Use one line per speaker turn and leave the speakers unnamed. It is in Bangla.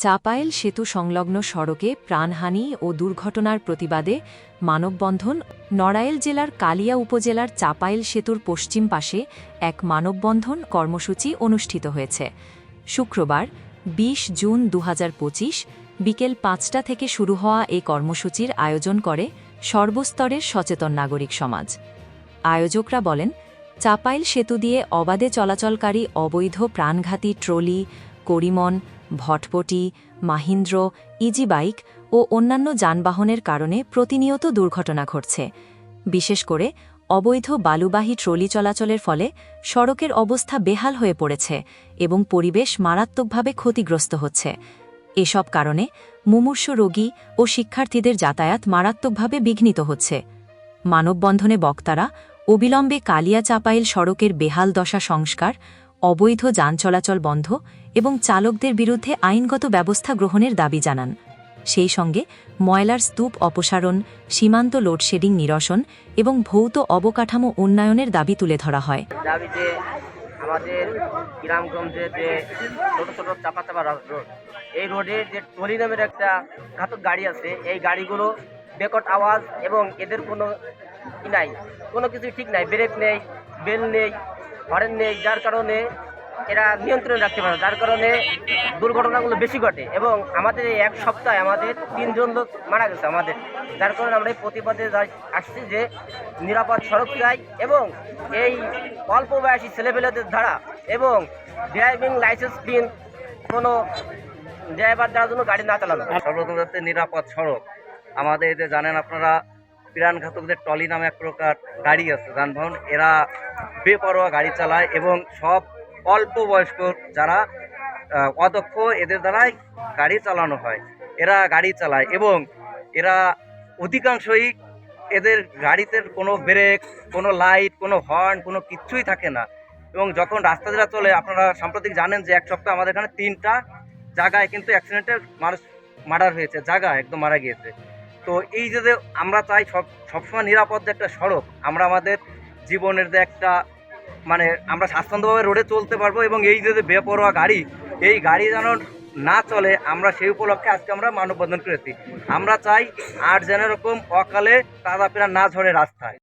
চাপাইল সেতু সংলগ্ন সড়কে প্রাণহানি ও দুর্ঘটনার প্রতিবাদে মানববন্ধন। নড়াইল জেলার কালিয়া উপজেলার চাপাইল সেতুর পশ্চিম পাশে এক মানববন্ধন কর্মসূচি অনুষ্ঠিত হয়েছে। শুক্রবার ২০ জুন ২০২৫ বিকেল ৫টা থেকে শুরু হওয়া এই কর্মসূচির আয়োজন করে সর্বস্তরের সচেতন নাগরিক সমাজ। আয়োজকরা বলেন, চাপাইল সেতু দিয়ে অবাধে চলাচলকারী অবৈধ প্রাণঘাতী ট্রলি, করিমন, ভটপটি, মাহিন্দ্র, ইজি বাইক ও অন্যান্য যানবাহনের কারণে প্রতিনিয়ত দুর্ঘটনা ঘটছে। বিশেষ করে অবৈধ বালুবাহী ট্রলি চলাচলের ফলে সড়কের অবস্থা বেহাল হয়ে পড়েছে এবং পরিবেশ মারাত্মকভাবে ক্ষতিগ্রস্ত হচ্ছে। এসব কারণে মুমূর্ষু রোগী ও শিক্ষার্থীদের যাতায়াত মারাত্মকভাবে বিঘ্নিত হচ্ছে। মানববন্ধনে বক্তারা অবিলম্বে কালিয়া চাপাইল সড়কের বেহাল দশা সংস্কার, অবৈধ যান চলাচল বন্ধ এবং চালকদের বিরুদ্ধে আইনগত ব্যবস্থা গ্রহণের দাবি জানান। সেই সঙ্গে ময়লার স্তূপ অপসারণ, সীমান্ত লোডশেডিং নিরসন এবং ভৌত অবকাঠামো উন্নয়নের দাবি তুলে ধরা হয়।
দাবিতে আমাদের গ্রামগঞ্জে যে ছোট ছোট চাপা রোড, এই রোডে যে ট্রলি নামের একটা ঘাতক গাড়ি আছে, এই গাড়িগুলো বেকট আওয়াজ এবং এদের কোনো নাই, কোনো কিছু ঠিক নাই, ব্রেক নেই, বেল নেই, হরেন নেই, যার কারণে এরা নিয়ন্ত্রণে রাখতে পারে, যার কারণে দুর্ঘটনাগুলো বেশি ঘটে। এবং আমাদের এই এক সপ্তাহে আমাদের ৩ জন লোক মারা গেছে আমাদের, যার কারণে আমরা এই প্রতিবাদে আসছি যে নিরাপদ সড়ক চাই এবং এই অল্প বয়সী ছেলেপেলেদের দ্বারা এবং ড্রাইভিং লাইসেন্সবিহীন কোনো ড্রাইভার দ্বারা জন্য গাড়ি না চালানো।
সর্বপ্রথম যাচ্ছে নিরাপদ সড়ক। আমাদের এই যে জানেন আপনারা, প্রাণঘাতকদের ট্রলি নামে এক প্রকার গাড়ি আছে, যানবাহন, এরা বেপরোয়া গাড়ি চালায় এবং সব অল্প বয়স্ক যারা অদক্ষ, এদের দ্বারাই গাড়ি চালানো হয়। এরা গাড়ি চালায় এবং এরা অধিকাংশই, এদের গাড়িতে কোনো ব্রেক, কোনো লাইট, কোনো হর্ন, কোনো কিচ্ছুই থাকে না। এবং যখন রাস্তা যারা চলে, আপনারা সাম্প্রতিক জানেন যে এক সপ্তাহ আমাদের এখানে 3টা জায়গায় কিন্তু অ্যাক্সিডেন্টের মানুষ মার্ডার হয়েছে, জায়গা একদম মারা গিয়েছে। তো এই যে আমরা চাই সবসময় নিরাপদ যে একটা সড়ক, আমরা আমাদের জীবনের যে একটা আমরা স্বাচ্ছন্দ্যভাবে রোডে চলতে পারবো এবং এই যে বেপরোয়া গাড়ি, এই গাড়ি যেন না চলে, আমরা সেই উপলক্ষে আজকে আমরা মানববন্ধন করেছি। আমরা চাই আর যেন এরকম অকালে তাজা প্রাণ না ঝরে রাস্তায়।